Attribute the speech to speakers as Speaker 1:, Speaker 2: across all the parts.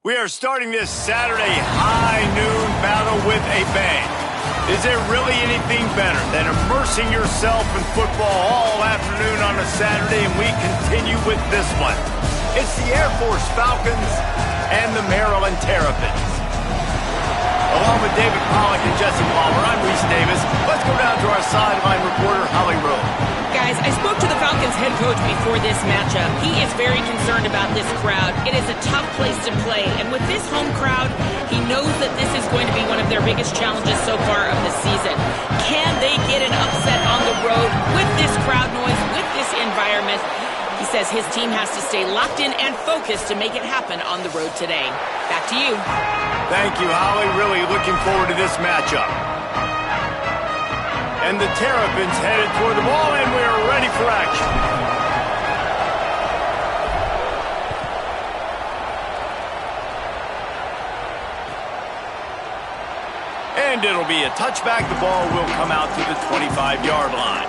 Speaker 1: We are starting this Saturday high noon battle with a bang. Is there really anything better than immersing yourself in football all afternoon on a Saturday? And we continue with this one. It's the Air Force Falcons and the Maryland Terrapins. Along with David Pollack and Jesse Palmer, I'm Reese Davis. Let's go down to our sideline reporter, Holly Rowe.
Speaker 2: Guys, I spoke to the Falcons head coach before this matchup. He is very concerned about this crowd. It is a tough place to play, and with this home crowd, he knows that this is going to be one of their biggest challenges so far of the season. Can they get an upset on the road with this crowd noise, with this environment? He says his team has to stay locked in and focused to make it happen on the road today. Back to you.
Speaker 1: Thank you, Holly. Really looking forward to this matchup. And the Terrapins headed toward the ball, and we are ready for action. And it'll be a touchback. The ball will come out to the 25-yard line.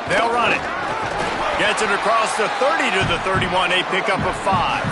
Speaker 1: They'll run it. Gets it across the 30 to the 31. A pickup of 5.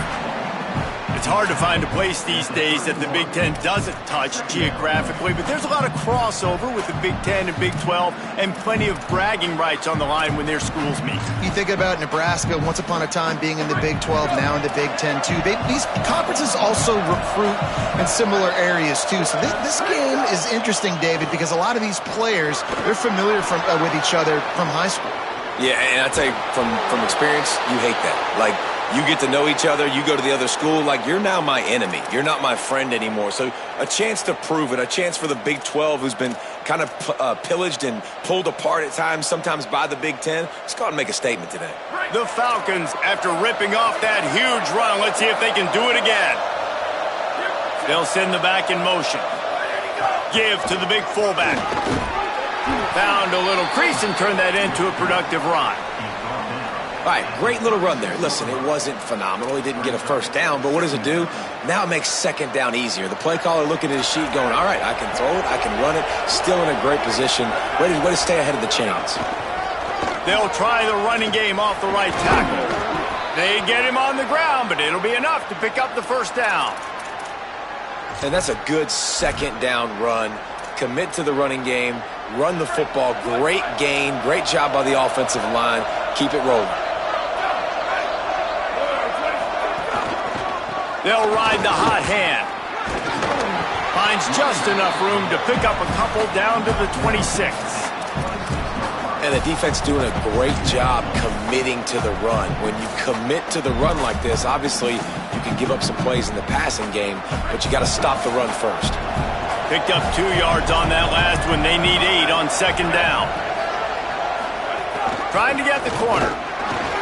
Speaker 1: It's hard to find a place these days that the Big Ten doesn't touch geographically, but there's a lot of crossover with the Big Ten and Big 12 and plenty of bragging rights on the line when their schools meet.
Speaker 3: You think about Nebraska once upon a time being in the Big 12, now in the Big 10 too. These conferences also recruit in similar areas too. So this game is interesting, David, because a lot of these players, they're familiar with each other from high school.
Speaker 4: Yeah, and I tell you, from experience, you hate that. Like, you get to know each other, you go to the other school, like, you're now my enemy. You're not my friend anymore. So a chance to prove it, a chance for the Big 12, who's been kind of pillaged and pulled apart at times, sometimes by the Big 10. Let's go out and make a statement today.
Speaker 1: The Falcons, after ripping off that huge run, let's see if they can do it again. They'll send the back in motion. Give to the big fullback. Found a little crease and turned that into a productive run.
Speaker 4: All right, great little run there. Listen, it wasn't phenomenal. He didn't get a first down, but what does it do? Now it makes second down easier. The play caller looking at his sheet going, all right, I can throw it, I can run it, still in a great position. Way to stay ahead of the chains.
Speaker 1: They'll try the running game off the right tackle. They get him on the ground, but it'll be enough to pick up the first down.
Speaker 4: And that's a good second down run. Commit to the running game, run the football, great gain, great job by the offensive line. Keep it rolling.
Speaker 1: They'll ride the hot hand. Finds just enough room to pick up a couple down to the 26.
Speaker 4: And the defense doing a great job committing to the run. When you commit to the run like this, obviously you can give up some plays in the passing game, but you got to stop the run first.
Speaker 1: Picked up 2 yards on that last one. They need 8 on second down. Trying to get the corner.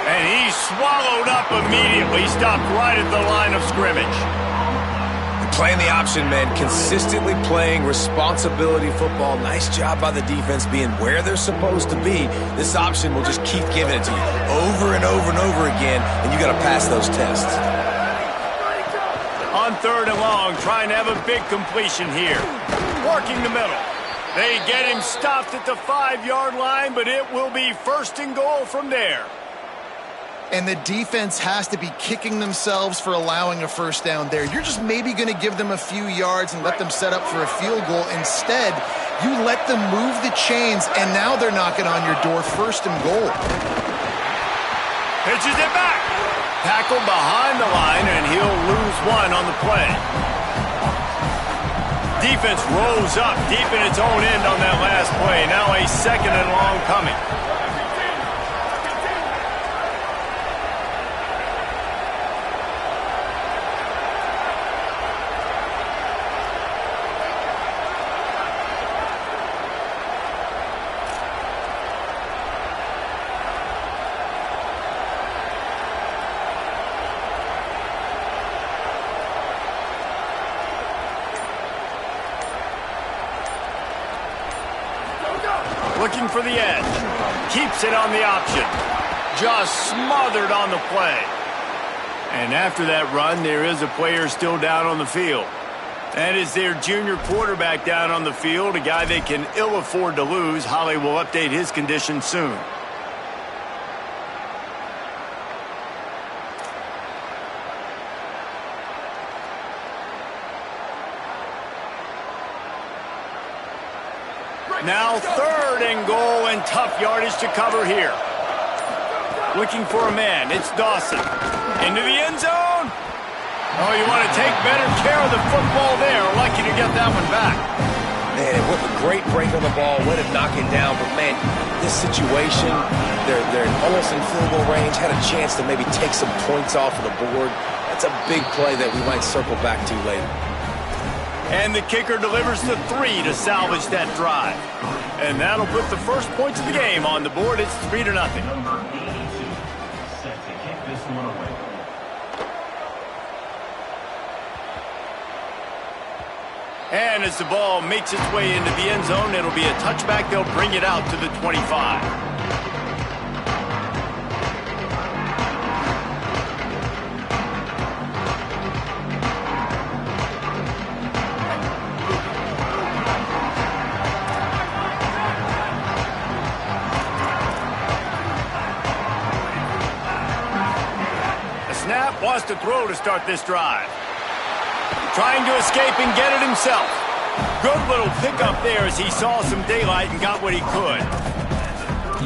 Speaker 1: And he swallowed up immediately. Stopped right at the line of scrimmage.
Speaker 4: Playing the option, man. Consistently playing responsibility football. Nice job by the defense being where they're supposed to be. This option will just keep giving it to you over and over and over again, and you got to pass those tests.
Speaker 1: On third and long, trying to have a big completion here. Working the middle. They get him stopped at the 5-yard line, but it will be first and goal from there.
Speaker 3: And the defense has to be kicking themselves for allowing a first down there. You're just maybe going to give them a few yards and let them set up for a field goal. Instead, you let them move the chains, and now they're knocking on your door, first and goal.
Speaker 1: Pitches it back. Tackled behind the line, and he'll lose 1 on the play. Defense rose up deep in its own end on that last play. Now a second and long coming. Looking for the edge. Keeps it on the option. just smothered on the play. And after that run, there is a player still down on the field. That is their junior quarterback down on the field, a guy they can ill afford to lose. Holly will update his condition soon. Now 3rd and goal and tough yardage to cover here. Looking for a man. It's Dawson. Into the end zone. Oh, you want to take better care of the football there. Lucky to get that one back.
Speaker 4: Man, it was a great break on the ball. Way to knock it down. But, man, this situation, they're almost in field goal range. Had a chance to maybe take some points off of the board. That's a big play that we might circle back to later.
Speaker 1: And the kicker delivers the 3 to salvage that drive. And that'll put the first points of the game on the board. It's 3-0. And as the ball makes its way into the end zone, it'll be a touchback. They'll bring it out to the 25. Snap wants to throw to start this drive. Trying to escape and get it himself. Good little pickup there as he saw some daylight and got what he could.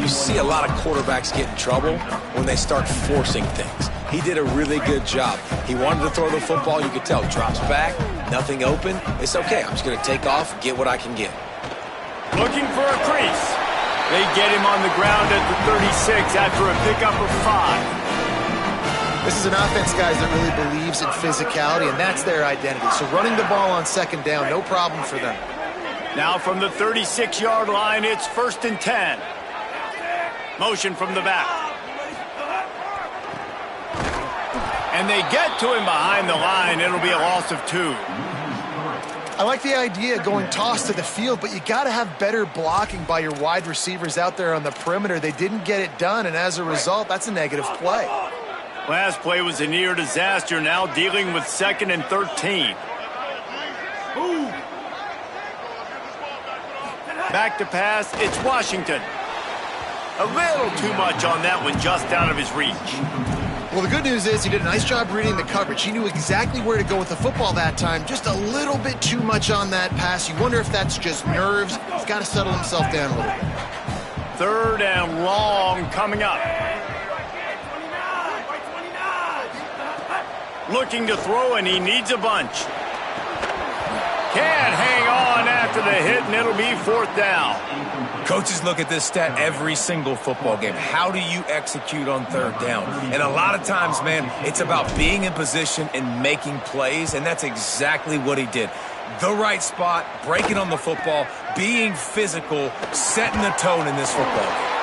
Speaker 4: You see a lot of quarterbacks get in trouble when they start forcing things. He did a really good job. He wanted to throw the football. You could tell. Drops back, nothing open. It's okay. I'm just going to take off, get what I can get.
Speaker 1: Looking for a crease. They get him on the ground at the 36 after a pickup of 5.
Speaker 3: This is an offense, guys, that really believes in physicality, and that's their identity. So running the ball on 2nd down, no problem for them.
Speaker 1: Now from the 36-yard line, it's 1st and 10. Motion from the back. And they get to him behind the line. It'll be a loss of 2.
Speaker 3: I like the idea of going toss to the field, but you got to have better blocking by your wide receivers out there on the perimeter. They didn't get it done, and as a result, that's a negative play.
Speaker 1: Last play was a near disaster. Now dealing with 2nd and 13. Back to pass. It's Washington. A little too much on that one, just out of his reach.
Speaker 3: Well, the good news is he did a nice job reading the coverage. He knew exactly where to go with the football that time. Just a little bit too much on that pass. You wonder if that's just nerves. He's got to settle himself down a little bit.
Speaker 1: 3rd and long coming up. Looking to throw, and he needs a bunch. Can't hang on after the hit, and it'll be 4th down.
Speaker 5: Coaches look at this stat every single football game. How do you execute on 3rd down? And a lot of times, man, it's about being in position and making plays, and that's exactly what he did. The right spot, breaking on the football, being physical, setting the tone in this football game.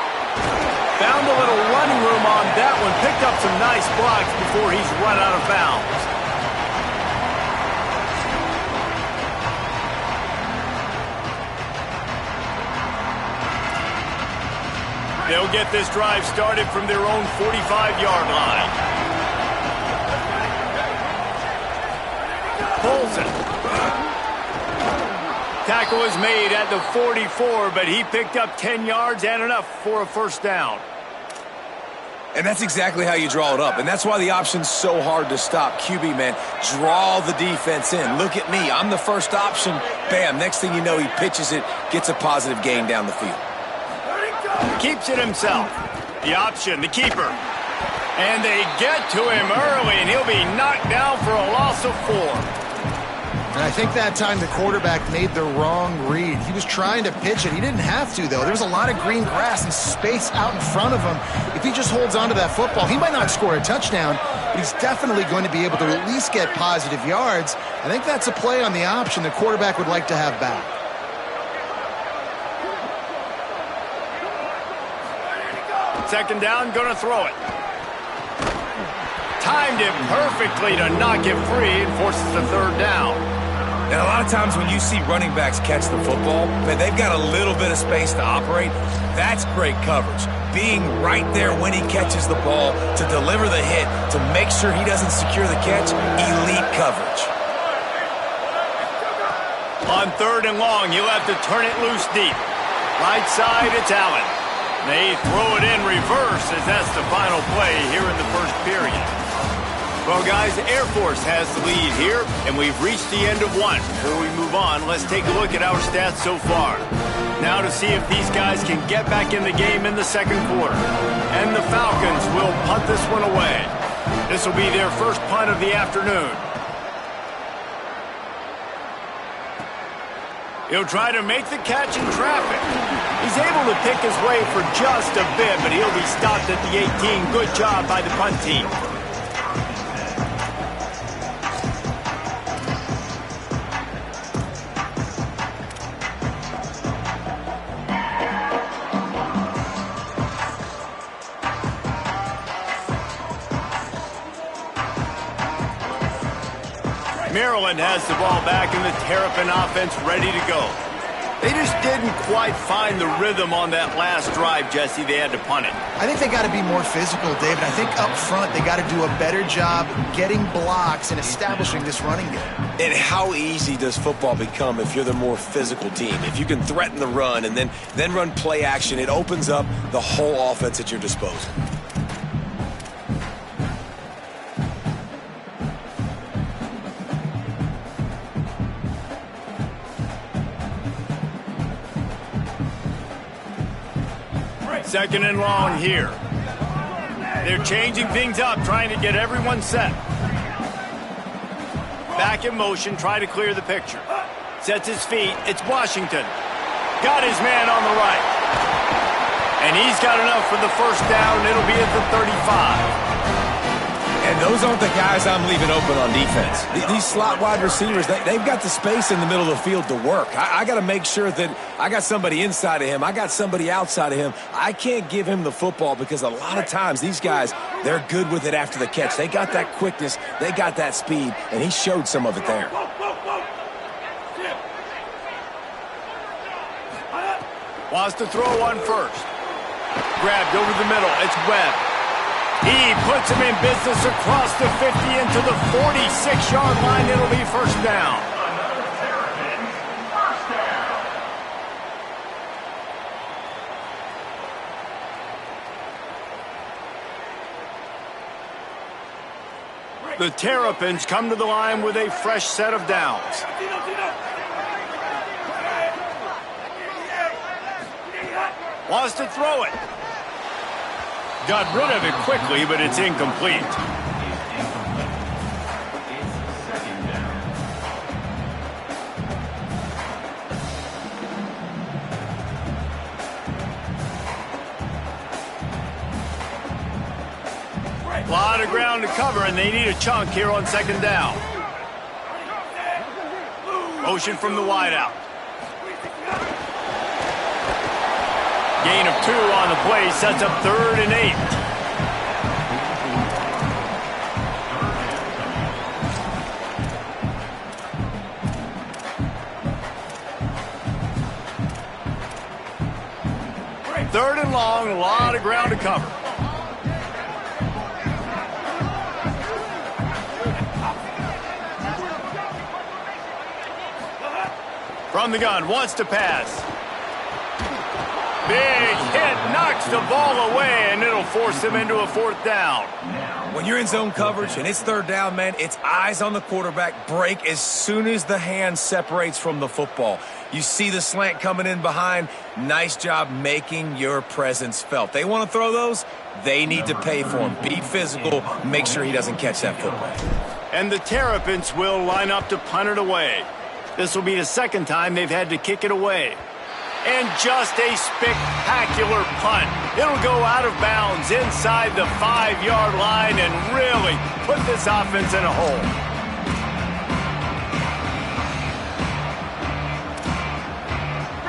Speaker 1: Found a little running room on that one. Picked up some nice blocks before he's run out of bounds. They'll get this drive started from their own 45-yard line. Polson. Tackle was made at the 44, but he picked up 10 yards and enough for a 1st down.
Speaker 5: And that's exactly how you draw it up. And that's why the option's so hard to stop. QB, man, draw the defense in. Look at me. I'm the first option. Bam. Next thing you know, he pitches it, gets a positive gain down the field.
Speaker 1: Keeps it himself. The option, the keeper. And they get to him early, and he'll be knocked down for a loss of 4.
Speaker 3: And I think that time the quarterback made the wrong read. He was trying to pitch it. He didn't have to, though. There's a lot of green grass and space out in front of him. If he just holds on to that football, he might not score a touchdown, but he's definitely going to be able to at least get positive yards. I think that's a play on the option the quarterback would like to have back.
Speaker 1: Second down, gonna throw it. Timed it perfectly to knock it free and forces the 3rd down.
Speaker 5: And a lot of times when you see running backs catch the football, man, they've got a little bit of space to operate. That's great coverage. Being right there when he catches the ball to deliver the hit, to make sure he doesn't secure the catch, elite coverage.
Speaker 1: On 3rd and long, he'll have to turn it loose deep. Right side, it's Allen. They throw it in reverse as that's the final play here in the first period. Well, guys, Air Force has the lead here, and we've reached the end of one. Before we move on, let's take a look at our stats so far. Now to see if these guys can get back in the game in the second quarter. And the Falcons will punt this one away. This will be their first punt of the afternoon. He'll try to make the catch in traffic. He's able to pick his way for just a bit, but he'll be stopped at the 18. Good job by the punt team. Maryland has the ball back and the Terrapin offense ready to go. They just didn't quite find the rhythm on that last drive, Jesse. They had to punt it.
Speaker 3: I think they got to be more physical, David. I think up front they got to do a better job getting blocks and establishing this running game.
Speaker 4: And how easy does football become if you're the more physical team? If you can threaten the run and then run play action, it opens up the whole offense at your disposal.
Speaker 1: Second and long here. They're changing things up, trying to get everyone set. Back in motion, try to clear the picture. Sets his feet. It's Washington. Got his man on the right. And he's got enough for the first down. It'll be at the 35.
Speaker 5: And those aren't the guys I'm leaving open on defense. These slot wide receivers, they've got the space in the middle of the field to work. I got to make sure that I got somebody inside of him. I got somebody outside of him. I can't give him the football because a lot of times these guys, they're good with it after the catch. They got that quickness. They got that speed, and he showed some of it there.
Speaker 1: Wants to throw one first. Grabbed over the middle. It's Webb. He puts him in business across the 50 into the 46-yard line. It'll be first down. The Terrapins come to the line with a fresh set of downs. Wants to throw it. Got rid of it quickly, but it's incomplete. A lot of ground to cover, and they need a chunk here on second down. Motion from the wideout. Gain of 2 on the play, sets up 3rd and 8. Third and long, a lot of ground to cover. From the gun, wants to pass. Big hit, knocks the ball away, and it'll force him into a 4th down.
Speaker 5: When you're in zone coverage and it's 3rd down, man, it's eyes on the quarterback, break as soon as the hand separates from the football. You see the slant coming in behind. Nice job making your presence felt. They want to throw those, they need to pay for them. Be physical, make sure he doesn't catch that football.
Speaker 1: And the Terrapins will line up to punt it away. This will be the second time they've had to kick it away. And just a spectacular punt. It'll go out of bounds inside the 5-yard line and really put this offense in a hole.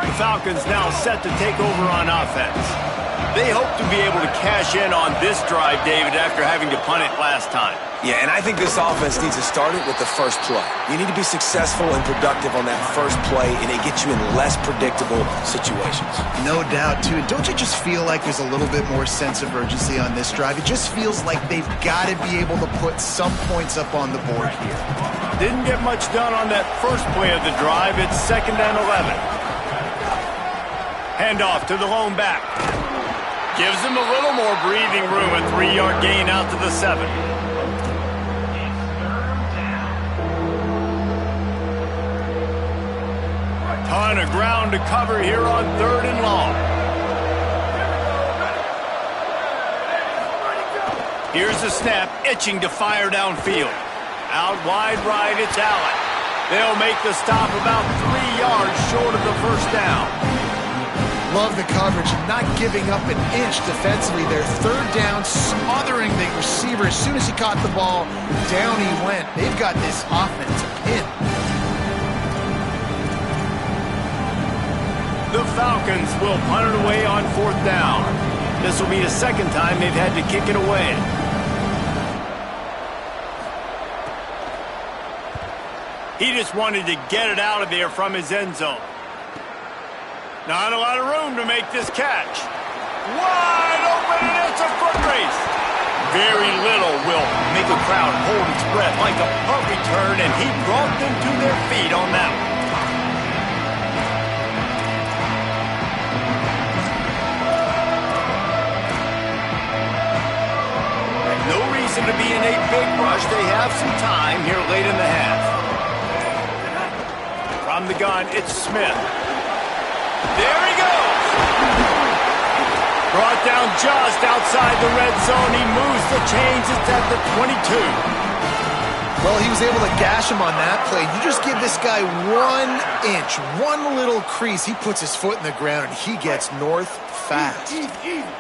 Speaker 1: The Falcons now set to take over on offense. They hope to be able to cash in on this drive, David, after having to punt it last time.
Speaker 4: Yeah, and I think this offense needs to start it with the first play. You need to be successful and productive on that first play, and it gets you in less predictable situations.
Speaker 3: No doubt, too. Don't you just feel like there's a little bit more sense of urgency on this drive? It just feels like they've got to be able to put some points up on the board here.
Speaker 1: Didn't get much done on that first play of the drive. It's 2nd and 11. Handoff to the lone back. Gives him a little more breathing room. A 3-yard gain out to the 7. Ton of ground to cover here on 3rd and long. Here's the snap, itching to fire downfield. Out wide right, it's Allen. They'll make the stop about 3 yards short of the first down.
Speaker 3: Love the coverage, not giving up an inch defensively. Their 3rd down, smothering the receiver. As soon as he caught the ball, down he went. They've got this offense pinned.
Speaker 1: The Falcons will punt it away on 4th down. This will be the 2nd time they've had to kick it away. He just wanted to get it out of there from his end zone. Not a lot of room to make this catch. Wide open, and it's a foot race. Very little will make a crowd hold its breath like a punt return, and he brought them to their feet on that one. No reason to be in a big rush. They have some time here late in the half. From the gun, it's Smith. There he goes. Brought down just outside the red zone. He moves the chains. It's at the 22.
Speaker 3: Well, he was able to gash him on that play. You just give this guy 1 inch, one little crease. He puts his foot in the ground, and he gets north fast.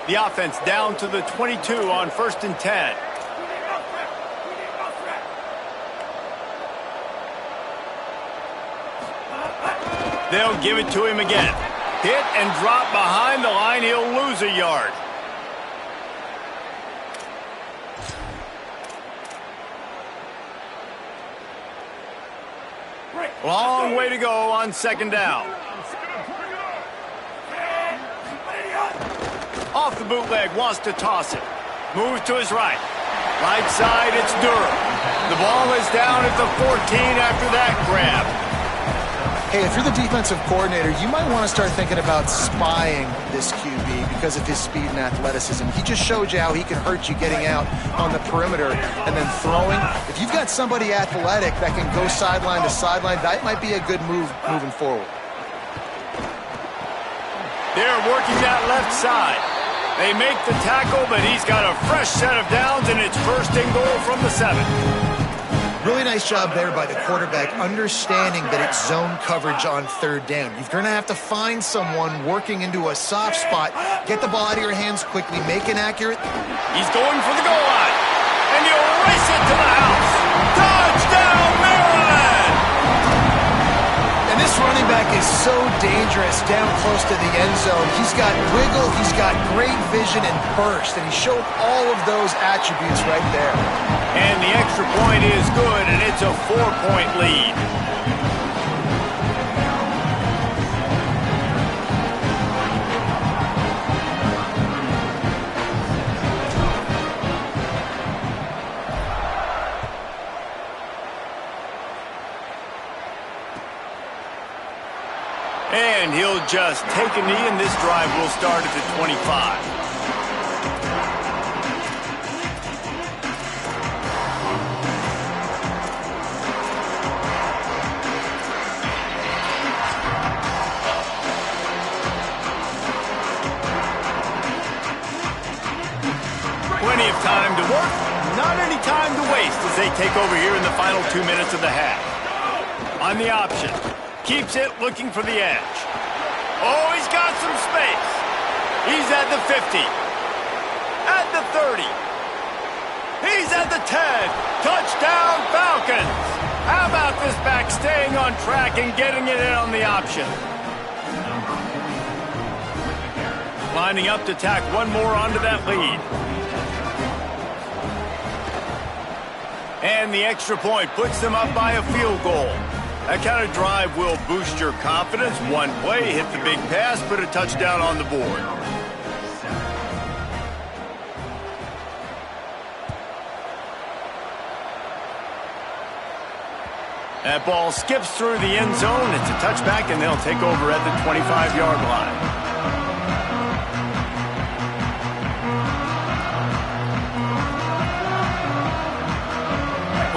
Speaker 1: The offense down to the 22 on 1st and 10. They'll give it to him again. Hit and drop behind the line. He'll lose a yard. Long way to go on 2nd down. Off the bootleg, wants to toss it. Moves to his right. Right side, it's Durham. The ball is down at the 14 after that grab.
Speaker 3: Hey, if you're the defensive coordinator, you might want to start thinking about spying this QB because of his speed and athleticism. He just showed you how he can hurt you getting out on the perimeter and then throwing. If you've got somebody athletic that can go sideline to sideline, that might be a good move moving forward.
Speaker 1: They're working that left side. They make the tackle, but he's got a fresh set of downs, and it's 1st and goal from the 7.
Speaker 3: Really nice job there by the quarterback, understanding that it's zone coverage on 3rd down. You're going to have to find someone working into a soft spot, get the ball out of your hands quickly, make it accurate.
Speaker 1: He's going for the goal line, and he'll race it to the house. Touchdown, Maryland!
Speaker 3: And this running back is so dangerous down close to the end zone. He's got wiggle, he's got great vision and burst, and he showed all of those attributes right there.
Speaker 1: And the extra point is good, and it's a 4-point lead. And he'll just take a knee, and this drive will start at the 25. Plenty of time to work, not any time to waste as they take over here in the final 2 minutes of the half. On the option, keeps it looking for the edge. Oh, he's got some space. He's at the 50, at the 30. He's at the 10. Touchdown, Falcons. How about this back staying on track and getting it in on the option? Lining up to tack one more onto that lead. And the extra point puts them up by a field goal. That kind of drive will boost your confidence. One play, hit the big pass, put a touchdown on the board. That ball skips through the end zone. It's a touchback, and they'll take over at the 25-yard line.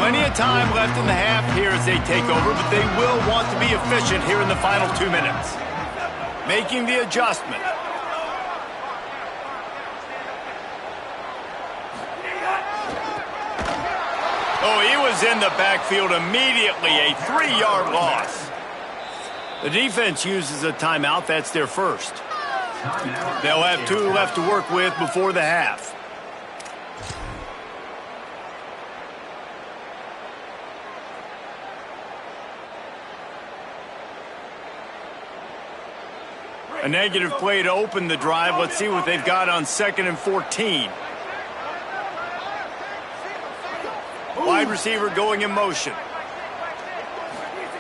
Speaker 1: Plenty of time left in the half here as they take over, but they will want to be efficient here in the final 2 minutes. Making the adjustment. Oh, he was in the backfield immediately, a 3-yard loss. The defense uses a timeout. That's their first. They'll have 2 left to work with before the half. A negative play to open the drive. Let's see what they've got on 2nd and 14. Wide receiver going in motion.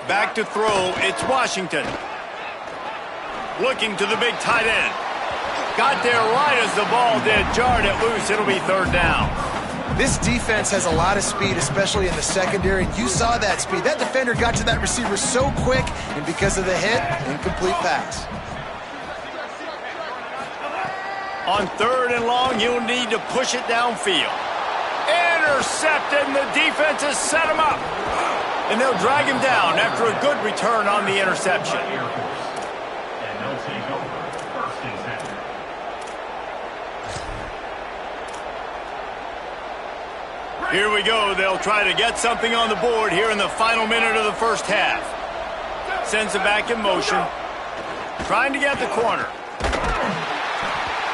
Speaker 1: Back to throw. It's Washington. Looking to the big tight end. Got there right as the ball did. Jarred it loose. It'll be 3rd down.
Speaker 3: This defense has a lot of speed, especially in the secondary. You saw that speed. That defender got to that receiver so quick, and because of the hit, incomplete pass.
Speaker 1: On 3rd and long, you'll need to push it downfield. Intercepted, and the defense has set him up. And they'll drag him down after a good return on the interception.
Speaker 6: And they'll take over 1st and 10.
Speaker 1: Here we go. They'll try to get something on the board here in the final minute of the first half. Sends it back in motion. Trying to get the corner.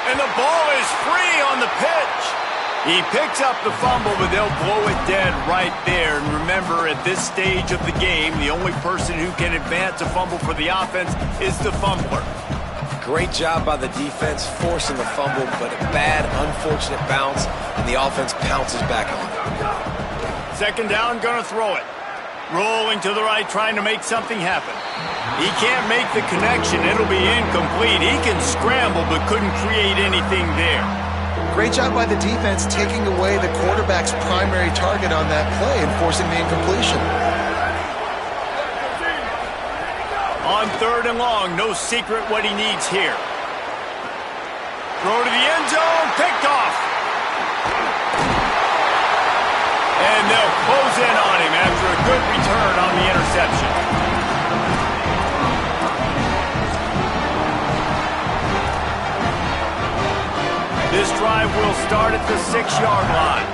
Speaker 1: And the ball is free on the pitch. He picks up the fumble, but they'll blow it dead right there. And remember, at this stage of the game, the only person who can advance a fumble for the offense is the fumbler.
Speaker 4: Great job by the defense forcing the fumble, but a bad, unfortunate bounce, and the offense pounces back on it.
Speaker 1: 2nd down, gonna throw it. Rolling to the right, trying to make something happen. He can't make the connection. It'll be incomplete. He can scramble, but couldn't create anything there.
Speaker 3: Great job by the defense taking away the quarterback's primary target on that play and forcing the incompletion.
Speaker 1: On 3rd and long, no secret what he needs here. Throw to the end zone, picked off. And they'll close in on him after a good return on the interception. This drive will start at the 6-yard line.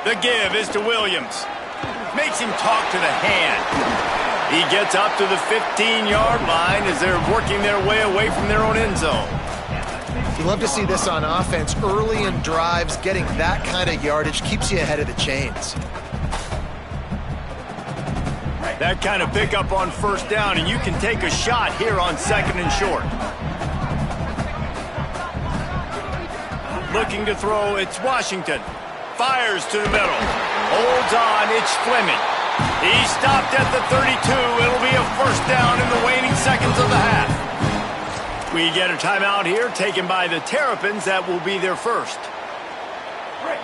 Speaker 1: The give is to Williams. Makes him talk to the hand. He gets up to the 15-yard line as they're working their way away from their own end zone.
Speaker 3: You love to see this on offense. Early in drives, getting that kind of yardage keeps you ahead of the chains.
Speaker 1: That kind of pickup on 1st down, and you can take a shot here on 2nd and short. Looking to throw, it's Washington. Fires to the middle. Holds on, it's Fleming. He stopped at the 32. It'll be a 1st down in the waning seconds of the half. We get a timeout here taken by the Terrapins. That will be their first.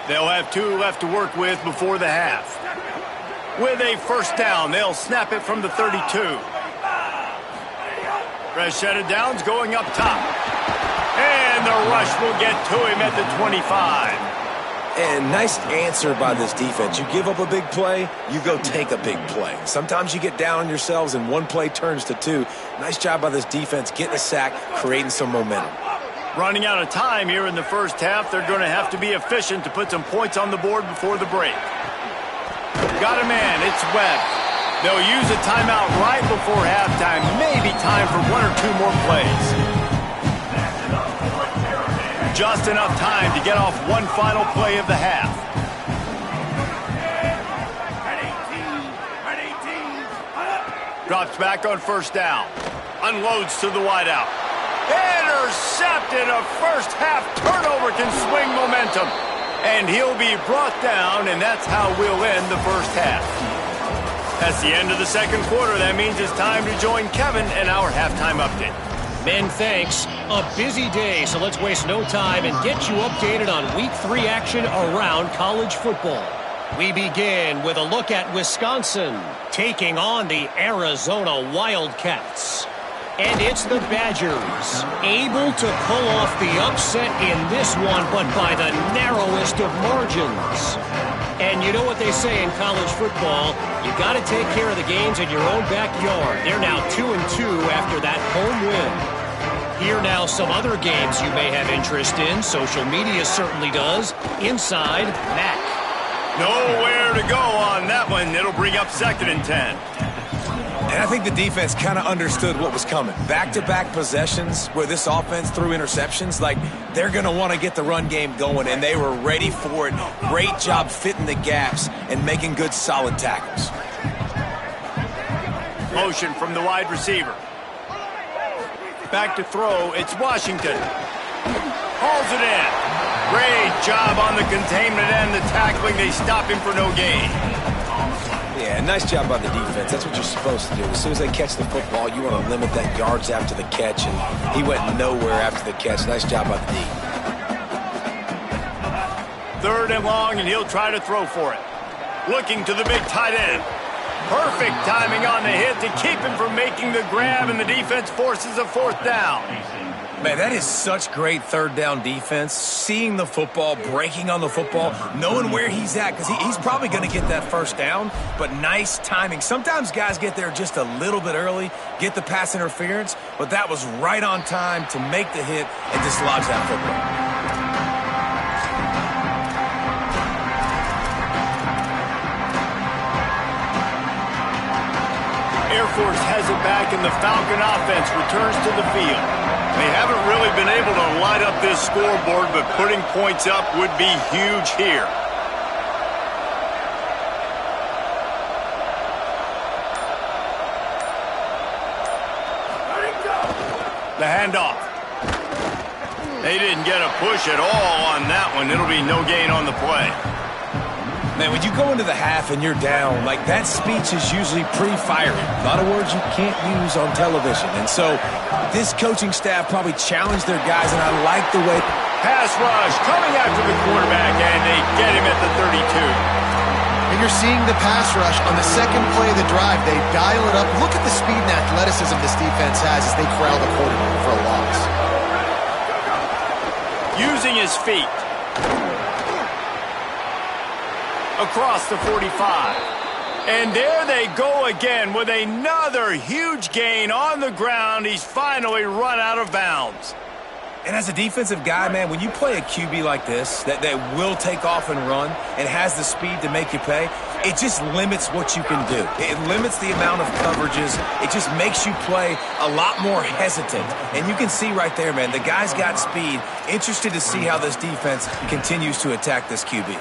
Speaker 1: They'll have 2 left to work with before the half. With a 1st down, they'll snap it from the 32. Fresh set of downs going up top. And the rush will get to him at the 25.
Speaker 4: And nice answer by this defense. You give up a big play, you go take a big play. Sometimes you get down on yourselves and one play turns to 2. Nice job by this defense getting a sack, creating some momentum.
Speaker 1: Running out of time here in the first half. They're going to have to be efficient to put some points on the board before the break. Got a man, it's Webb. They'll use a timeout right before halftime. Maybe time for 1 or 2 more plays. Just enough time to get off one final play of the half. Drops back on 1st down. unloads to the wideout. Intercepted. A first-half turnover can swing momentum. And he'll be brought down, and that's how we'll end the first half. That's the end of the second quarter. That means it's time to join Kevin in our halftime update.
Speaker 7: Men, thanks. A busy day, so let's waste no time and get you updated on Week 3 action around college football. We begin with a look at Wisconsin taking on the Arizona Wildcats. And it's the Badgers, able to pull off the upset in this one, but by the narrowest of margins. And you know what they say in college football, you got to take care of the games in your own backyard. They're now 2-2 after that home win. Here now some other games you may have interest in. Social media certainly does. Inside, Mac.
Speaker 1: Nowhere to go on that one. It'll bring up 2nd and 10.
Speaker 5: And I think the defense kind of understood what was coming. Back-to-back possessions where this offense threw interceptions, like they're going to want to get the run game going, and they were ready for it. Great job fitting the gaps and making good, solid tackles.
Speaker 1: Motion from the wide receiver. Back to throw. It's Washington. Hauls it in. Great job on the containment and the tackling. They stop him for no gain.
Speaker 4: Yeah, nice job by the defense. That's what you're supposed to do. As soon as they catch the football, you want to limit that yards after the catch, and he went nowhere after the catch. Nice job by the D.
Speaker 1: 3rd and long, and he'll try to throw for it. Looking to the big tight end. Perfect timing on the hit to keep him from making the grab, and the defense forces a 4th down.
Speaker 5: Man, that is such great 3rd down defense. Seeing the football, breaking on the football, knowing where he's at, because he's probably going to get that 1st down, but nice timing. Sometimes guys get there just a little bit early, get the pass interference, but that was right on time to make the hit and dislodge that football.
Speaker 1: Air Force has it back, and the Falcon offense returns to the field. They haven't really been able to light up this scoreboard, but putting points up would be huge here. The handoff. They didn't get a push at all on that one. It'll be no gain on the play.
Speaker 5: Man, when you go into the half and you're down, like that speech is usually pretty fiery. A lot of words you can't use on television. And so this coaching staff probably challenged their guys, and I like the way.
Speaker 1: Pass rush coming after the quarterback, and they get him at the 32.
Speaker 3: And you're seeing the pass rush on the second play of the drive. They dial it up. Look at the speed and athleticism this defense has as they corral the quarterback for a loss.
Speaker 1: Using his feet. Across the 45. And there they go again with another huge gain on the ground. He's finally run out of bounds.
Speaker 5: And as a defensive guy, man, when you play a QB like this that will take off and run and has the speed to make you pay, it just limits what you can do. It limits the amount of coverages. It just makes you play a lot more hesitant. And you can see right there, man, the guy's got speed. Interested to see how this defense continues to attack this QB.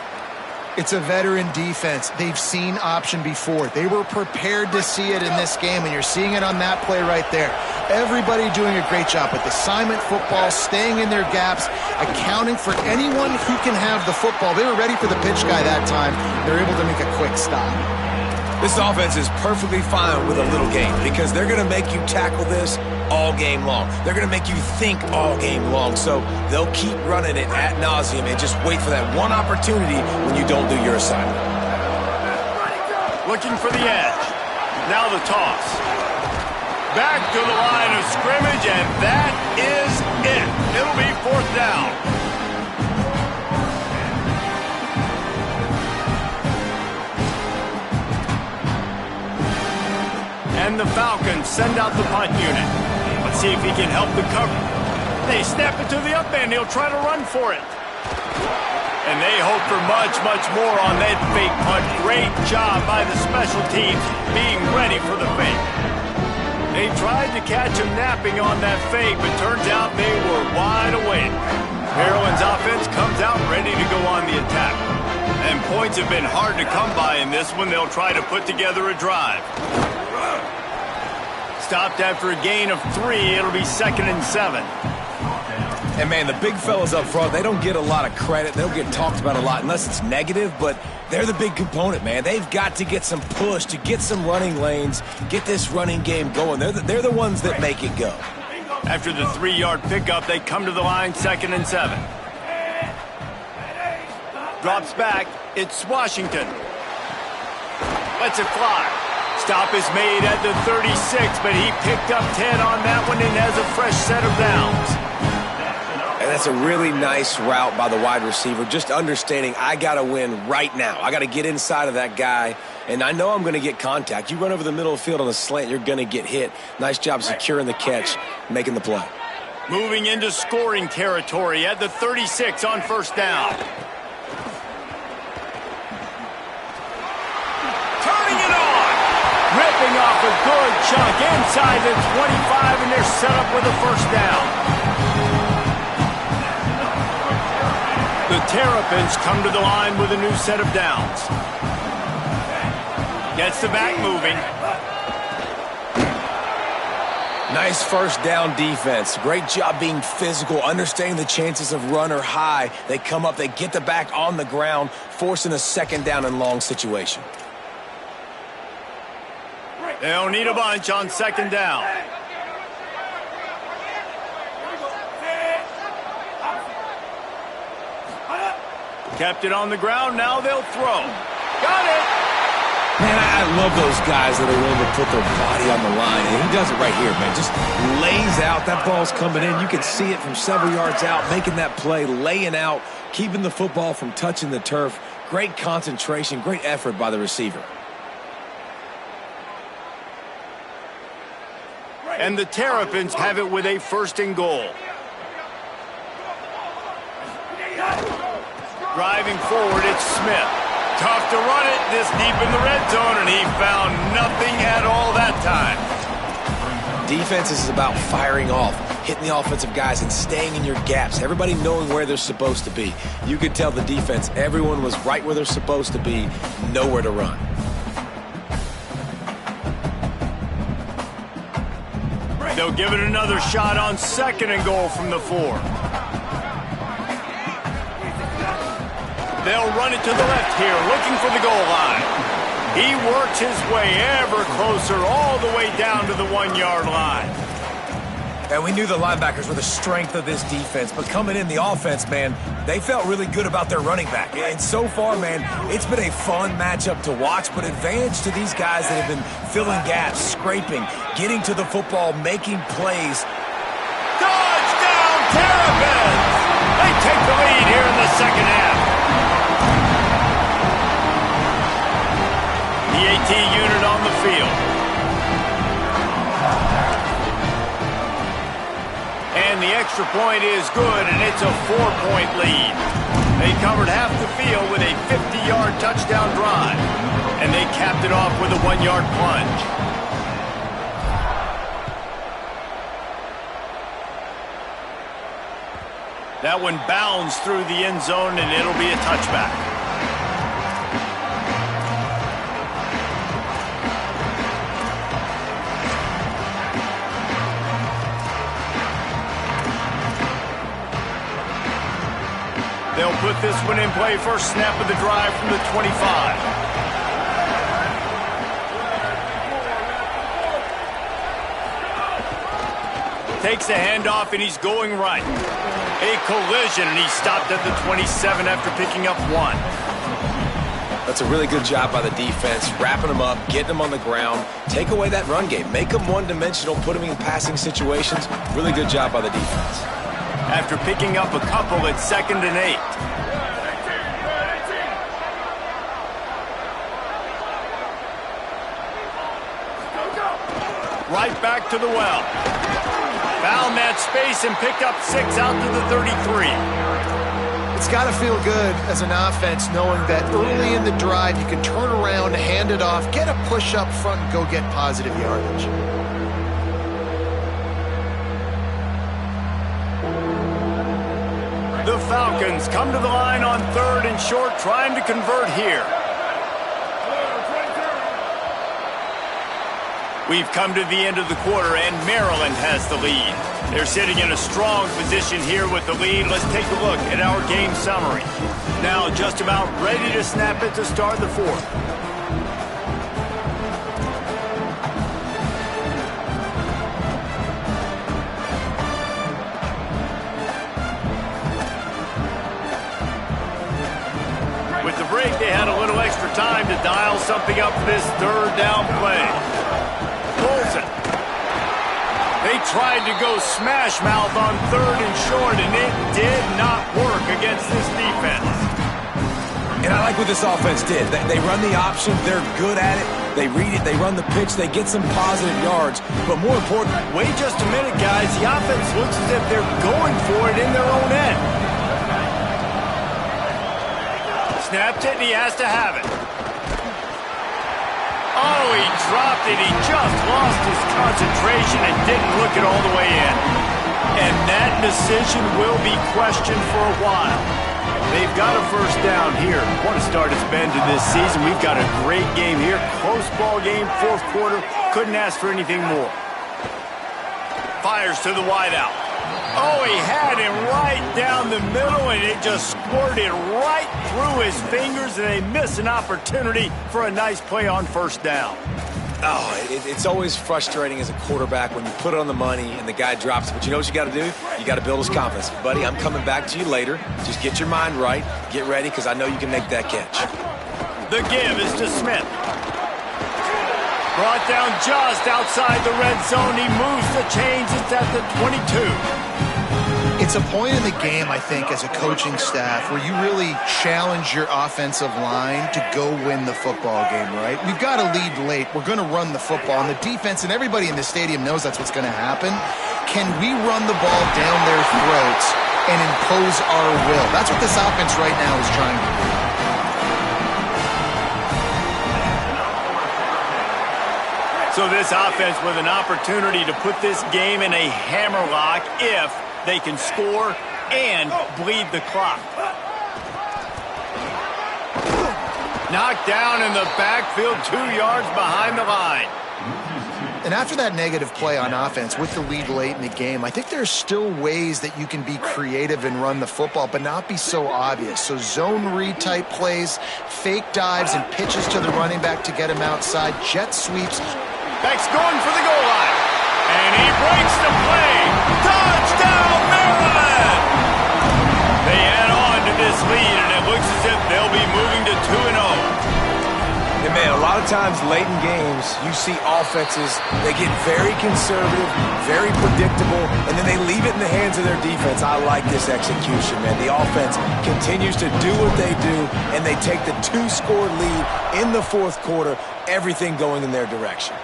Speaker 3: It's a veteran defense. They've seen option before. They were prepared to see it in this game, and you're seeing it on that play right there. Everybody doing a great job with assignment football, staying in their gaps, accounting for anyone who can have the football. They were ready for the pitch guy that time. They're able to make a quick stop.
Speaker 5: This offense is perfectly fine with a little game because they're going to make you tackle this all game long. They're going to make you think all game long. So they'll keep running it ad nauseum and just wait for that one opportunity when you don't do your assignment.
Speaker 1: Looking for the edge. Now the toss. Back to the line of scrimmage, and that is it. It'll be 4th down. And the Falcons send out the punt unit. Let's see if he can help the cover. They snap it to the up end. He'll try to run for it. And they hope for much, much more on that fake punt. Great job by the special teams being ready for the fake. They tried to catch him napping on that fake, but turns out they were wide awake. Maryland's offense comes out ready to go on the attack. And points have been hard to come by in this one. They'll try to put together a drive. Stopped after a gain of 3. It'll be 2nd and 7.
Speaker 5: And, man, the big fellas up front, they don't get a lot of credit. They don't get talked about a lot unless it's negative, but they're the big component, man. They've got to get some push, to get some running lanes, get this running game going. They're the ones that make it go.
Speaker 1: After the 3-yard pickup, they come to the line, 2nd and 7. Drops back. It's Washington. Lets it fly. Stop is made at the 36, but he picked up 10 on that one and has a fresh set of downs.
Speaker 4: And that's a really nice route by the wide receiver, just understanding I got to win right now. I got to get inside of that guy, and I know I'm going to get contact. You run over the middle of the field on a slant, you're going to get hit. Nice job securing the catch, making the play.
Speaker 1: Moving into scoring territory at the 36 on 1st down. Turning it on. Ripping off a good chunk inside the 25, and they're set up with a 1st down. The Terrapins come to the line with a new set of downs. Gets the back moving.
Speaker 5: Nice 1st down defense. Great job being physical, understanding the chances of run are high. They come up, they get the back on the ground, forcing a 2nd down and long situation.
Speaker 1: They'll need a bunch on 2nd down. Kept it on the ground, now they'll throw. Got it!
Speaker 5: Man, I love those guys that are willing to put their body on the line, and he does it right here, man. Just lays out. That ball's coming in. You can see it from several yards out, making that play, laying out, keeping the football from touching the turf. Great concentration, great effort by the receiver.
Speaker 1: And the Terrapins have it with a 1st and goal. Driving forward, it's Smith. Tough to run it this deep in the red zone, and he found nothing at all that time.
Speaker 4: Defense is about firing off, hitting the offensive guys, and staying in your gaps. Everybody knowing where they're supposed to be. You could tell the defense, everyone was right where they're supposed to be, nowhere to run.
Speaker 1: They'll give it another shot on 2nd and goal from the 4. They'll run it to the left here, looking for the goal line. He works his way ever closer, all the way down to the 1-yard line.
Speaker 5: And we knew the linebackers were the strength of this defense, but coming in the offense, man, they felt really good about their running back. And so far, man, it's been a fun matchup to watch, but advantage to these guys that have been filling gaps, scraping, getting to the football, making plays.
Speaker 1: Touchdown, Terrapins! They take the lead here in the 2nd half. The AT unit on the field. And the extra point is good, and it's a 4-point lead. They covered half the field with a 50-yard touchdown drive, and they capped it off with a 1-yard plunge. That one bounds through the end zone, and it'll be a touchback. They'll put this one in play. First snap of the drive from the 25. Takes the handoff, and he's going right. A collision, and he stopped at the 27 after picking up 1.
Speaker 4: That's a really good job by the defense, wrapping them up, getting them on the ground, take away that run game, make them one-dimensional, put them in passing situations. Really good job by the defense.
Speaker 1: After picking up a couple at 2nd and 8. Right back to the well. Found that space and picked up 6 out to the 33.
Speaker 3: It's got to feel good as an offense knowing that early in the drive you can turn around, hand it off, get a push up front, and go get positive yardage.
Speaker 1: The Falcons come to the line on 3rd and short, trying to convert here. We've come to the end of the quarter, and Maryland has the lead. They're sitting in a strong position here with the lead. Let's take a look at our game summary. Now just about ready to snap it to start the fourth. With the break, they had a little extra time to dial something up for this third down play. Olsen. They tried to go smash mouth on third and short, and it did not work against this defense.
Speaker 4: And I like what this offense did. They run the option. They're good at it. They read it. They run the pitch. They get some positive yards. But more important,
Speaker 1: wait just a minute, guys. The offense looks as if they're going for it in their own end. Snapped it, and he has to have it. Oh, he dropped it. He just lost his concentration and didn't look it all the way in. And that decision will be questioned for a while. They've got a first down here. What a start it's been to this season. We've got a great game here. Close ball game, fourth quarter. Couldn't ask for anything more. Fires to the wideout. Oh, he had him right down the middle, and it just squirted right through his fingers, and they miss an opportunity for a nice play on first down.
Speaker 4: Oh, it's always frustrating as a quarterback when you put it on the money and the guy drops it. But you know what you got to do? You got to build his confidence. Buddy, I'm coming back to you later. Just get your mind right. Get ready, because I know you can make that catch.
Speaker 1: The give is to Smith. Brought down just outside the red zone. He moves the chains. It's at the 22.
Speaker 3: It's a point in the game, I think, as a coaching staff where you really challenge your offensive line to go win the football game, right? We've got to lead late. We're going to run the football. And the defense and everybody in the stadium knows that's what's going to happen. Can we run the ball down their throats and impose our will? That's what this offense right now is trying to do.
Speaker 1: So this offense with an opportunity to put this game in a hammerlock if they can score and bleed the clock. Knocked down in the backfield, 2 yards behind the line.
Speaker 3: And after that negative play on offense with the lead late in the game, I think there's still ways that you can be creative and run the football, but not be so obvious. So zone read type plays, fake dives and pitches to the running back to get him outside, jet sweeps.
Speaker 1: Beck's going for the goal line. And he breaks the play. Touchdown, Maryland! They add on to this lead, and it looks as if they'll be moving to 2-0.
Speaker 4: And, man, a lot of times late in games, you see offenses, they get very conservative, very predictable, and then they leave it in the hands of their defense. I like this execution, man. The offense continues to do what they do, and they take the 2-score lead in the fourth quarter, everything going in their direction.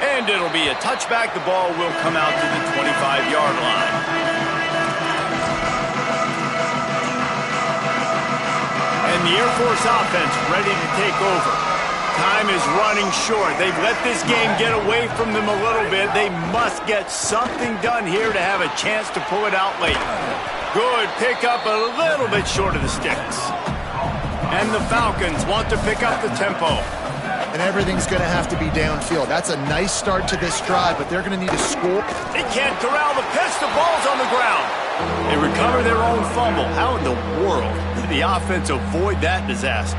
Speaker 1: And it'll be a touchback. The ball will come out to the 25-yard line. And the Air Force offense ready to take over. Time is running short. They've let this game get away from them a little bit. They must get something done here to have a chance to pull it out late. Good pickup, a little bit short of the sticks. And the Falcons want to pick up the tempo.
Speaker 3: And everything's going to have to be downfield. That's a nice start to this drive, but they're going to need to score.
Speaker 1: They can't corral the pitch. The ball's on the ground. They recover their own fumble. How in the world did the offense avoid that disaster?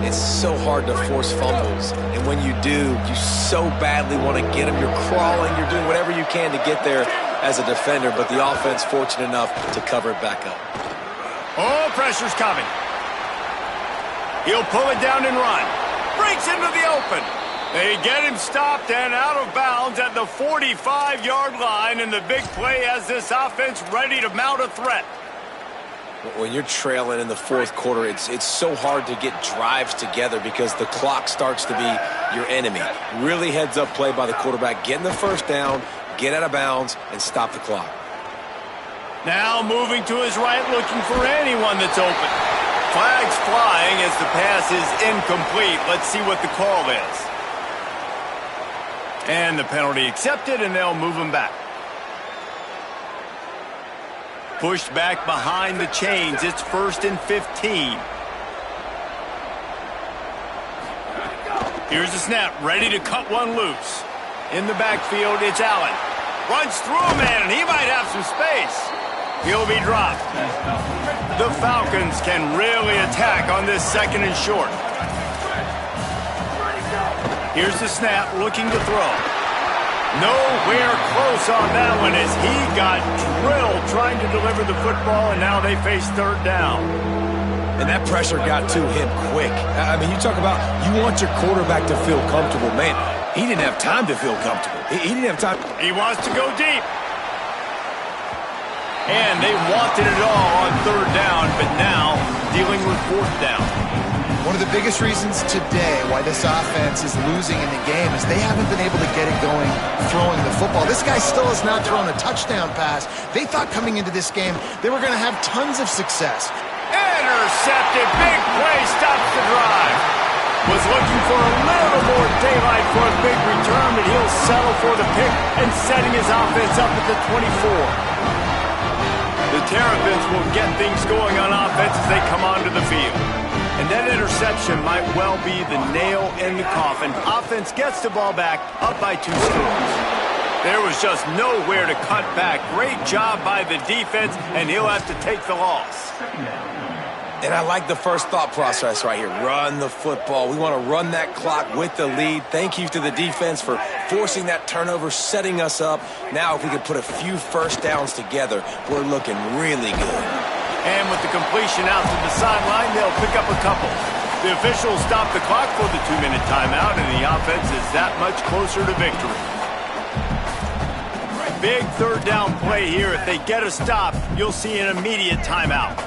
Speaker 4: It's so hard to force fumbles, and when you do, you so badly want to get them. You're crawling, you're doing whatever you can to get there as a defender, but the offense fortunate enough to cover it back up.
Speaker 1: Oh, pressure's coming. He'll pull it down and run. Breaks into the open. They get him stopped and out of bounds at the 45-yard line, and the big play has this offense ready to mount a threat.
Speaker 4: When you're trailing in the fourth quarter, it's so hard to get drives together because the clock starts to be your enemy. Really heads-up play by the quarterback. Getting the first down, get out of bounds, and stop the clock.
Speaker 1: Now moving to his right, looking for anyone that's open. Flags flying as the pass is incomplete. Let's see what the call is. And the penalty accepted, and they'll move him back. Pushed back behind the chains. It's 1st and 15. Here's the snap, ready to cut one loose. In the backfield, it's Allen. Runs through a man, and he might have some space. He'll be dropped. The Falcons can really attack on this second and short. Here's the snap, looking to throw. Nowhere close on that one as he got drilled trying to deliver the football, and now they face third down.
Speaker 4: And that pressure got to him quick. I mean, you talk about you want your quarterback to feel comfortable. Man, he didn't have time to feel comfortable. He didn't have time.
Speaker 1: He wants to go deep. And they wanted it all on third down, but now dealing with fourth down.
Speaker 3: One of the biggest reasons today why this offense is losing in the game is they haven't been able to get it going throwing the football. This guy still has not thrown a touchdown pass. They thought coming into this game they were going to have tons of success.
Speaker 1: Intercepted. Big play stops the drive. Was looking for a little more daylight for a big return, but he'll settle for the pick and setting his offense up at the 24. The Terrapins will get things going on offense as they come onto the field. And that interception might well be the nail in the coffin. Offense gets the ball back, up by 2 scores. There was just nowhere to cut back. Great job by the defense, and he'll have to take the loss.
Speaker 4: And I like the first thought process right here. Run the football. We want to run that clock with the lead. Thank you to the defense for forcing that turnover, setting us up. Now if we could put a few first downs together, we're looking really good.
Speaker 1: And with the completion out to the sideline, they'll pick up a couple. The officials stop the clock for the 2-minute timeout, and the offense is that much closer to victory. Big third down play here. If they get a stop, you'll see an immediate timeout.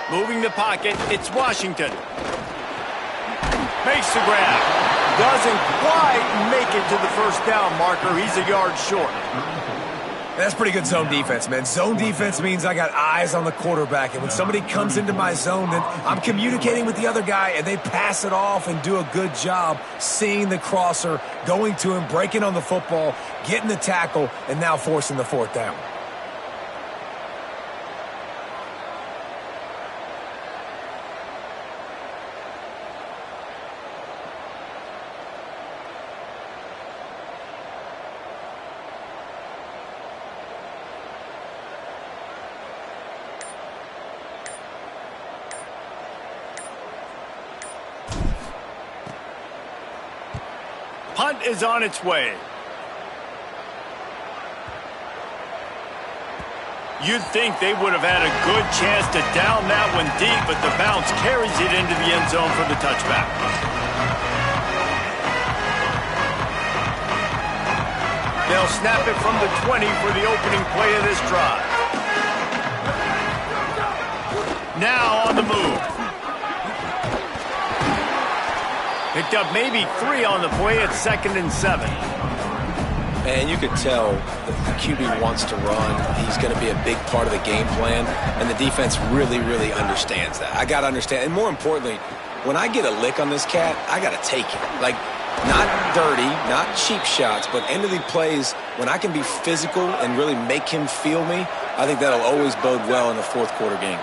Speaker 1: Moving the pocket, it's Washington. Makes the grab. Doesn't quite make it to the first down marker. He's a yard short.
Speaker 5: That's pretty good zone defense, man. Zone defense means I got eyes on the quarterback, and when somebody comes into my zone, then I'm communicating with the other guy, and they pass it off and do a good job seeing the crosser, going to him, breaking on the football, getting the tackle, and now forcing the fourth down.
Speaker 1: Punt is on its way. You'd think they would have had a good chance to down that one deep, but the bounce carries it into the end zone for the touchback. They'll snap it from the 20 for the opening play of this drive. Now on the move. Picked up maybe 3 on the play at 2nd and 7.
Speaker 4: And you could tell the QB wants to run. He's going to be a big part of the game plan, and the defense really, really understands that. I got to understand, and more importantly, when I get a lick on this cat, I got to take it. Like, not dirty, not cheap shots, but end of the plays, when I can be physical and really make him feel me, I think that'll always bode well in the fourth quarter game.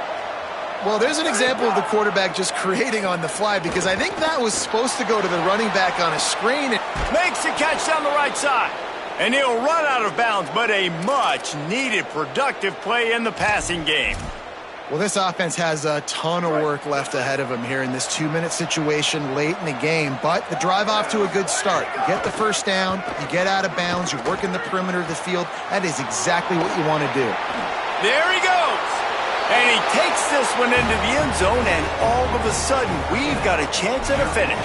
Speaker 3: Well, there's an example of the quarterback just creating on the fly, because I think that was supposed to go to the running back on a screen.
Speaker 1: Makes the catch down the right side. And he'll run out of bounds, but a much-needed productive play in the passing game.
Speaker 3: Well, this offense has a ton of work left ahead of them here in this 2-minute situation late in the game, but the drive off to a good start. You get the first down, you get out of bounds, you work in the perimeter of the field. That is exactly what you want to do.
Speaker 1: There he goes. And he takes this one into the end zone, and all of a sudden, we've got a chance at a finish.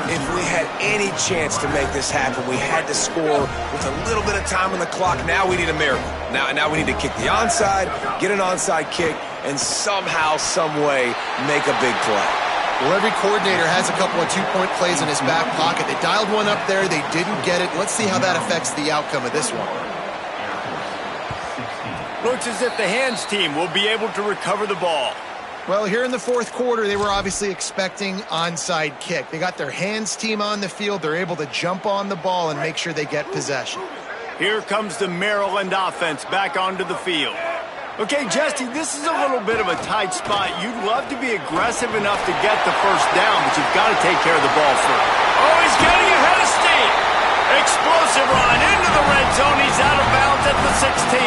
Speaker 4: If we had any chance to make this happen, we had to score with a little bit of time on the clock. Now we need a miracle. Now we need to kick the onside, get an onside kick, and somehow, some way, make a big play.
Speaker 3: Well, every coordinator has a couple of 2-point plays in his back pocket. They dialed one up there. They didn't get it. Let's see how that affects the outcome of this one.
Speaker 1: Looks as if the hands team will be able to recover the ball.
Speaker 3: Well, here in the fourth quarter, they were obviously expecting onside kick. They got their hands team on the field. They're able to jump on the ball and make sure they get possession.
Speaker 1: Here comes the Maryland offense back onto the field. Okay, Jesse, this is a little bit of a tight spot. You'd love to be aggressive enough to get the first down, but you've got to take care of the ball first. Oh, he's getting ahead of steam. Explosive run into the red zone. He's out of bounds at the 16.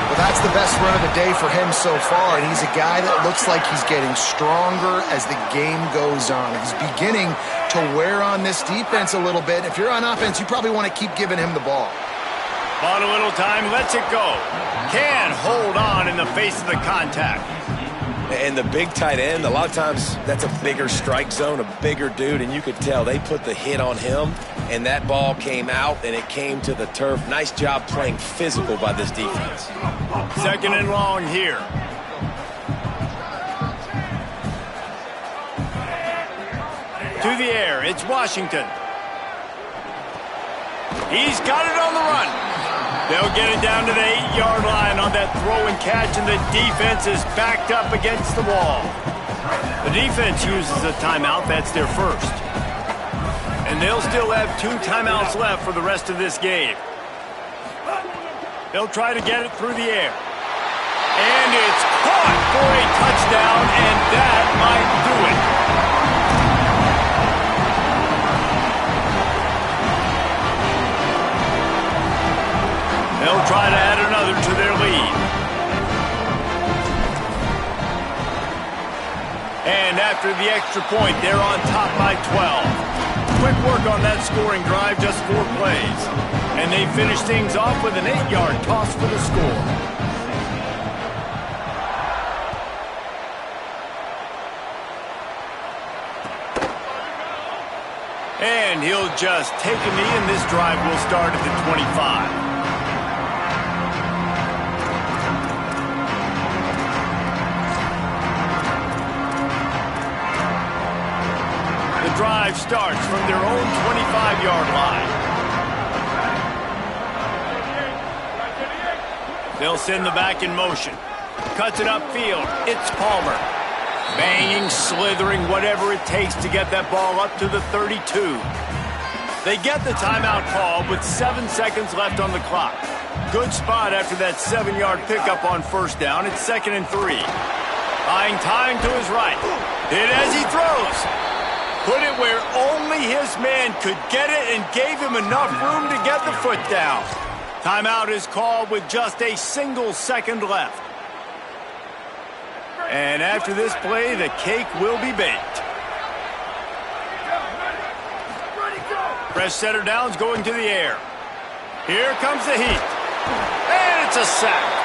Speaker 3: Well, that's the best run of the day for him so far, and he's a guy that looks like he's getting stronger as the game goes on. He's beginning to wear on this defense a little bit. If you're on offense, you probably want to keep giving him the ball.
Speaker 1: Bought a little time, lets it go. Can hold on in the face of the contact.
Speaker 4: And the big tight end, a lot of times that's a bigger strike zone, a bigger dude, and you could tell they put the hit on him, and that ball came out, and it came to the turf. Nice job playing physical by this defense.
Speaker 1: Second and long here. To the air, it's Washington. He's got it on the run. They'll get it down to the 8-yard line on that throw and catch, and the defense is backed up against the wall. The defense uses a timeout. That's their first. And they'll still have 2 timeouts left for the rest of this game. They'll try to get it through the air. And it's caught for a touchdown, and that might do it. They'll try to add another to their lead. And after the extra point, they're on top by 12. Quick work on that scoring drive, just 4 plays. And they finish things off with an 8-yard toss for the score. And he'll just take a knee, and this drive will start at the 25. Drive starts from their own 25-yard line. They'll send the back in motion. Cuts it upfield. It's Palmer. Banging, slithering, whatever it takes to get that ball up to the 32. They get the timeout call with 7 seconds left on the clock. Good spot after that 7-yard pickup on first down. It's 2nd and 3. Buying time to his right. Hit as he throws. Put it where only his man could get it and gave him enough room to get the foot down. Timeout is called with just a single second left. And after this play, the cake will be baked. Fresh setter downs going to the air. Here comes the heat. And it's a sack.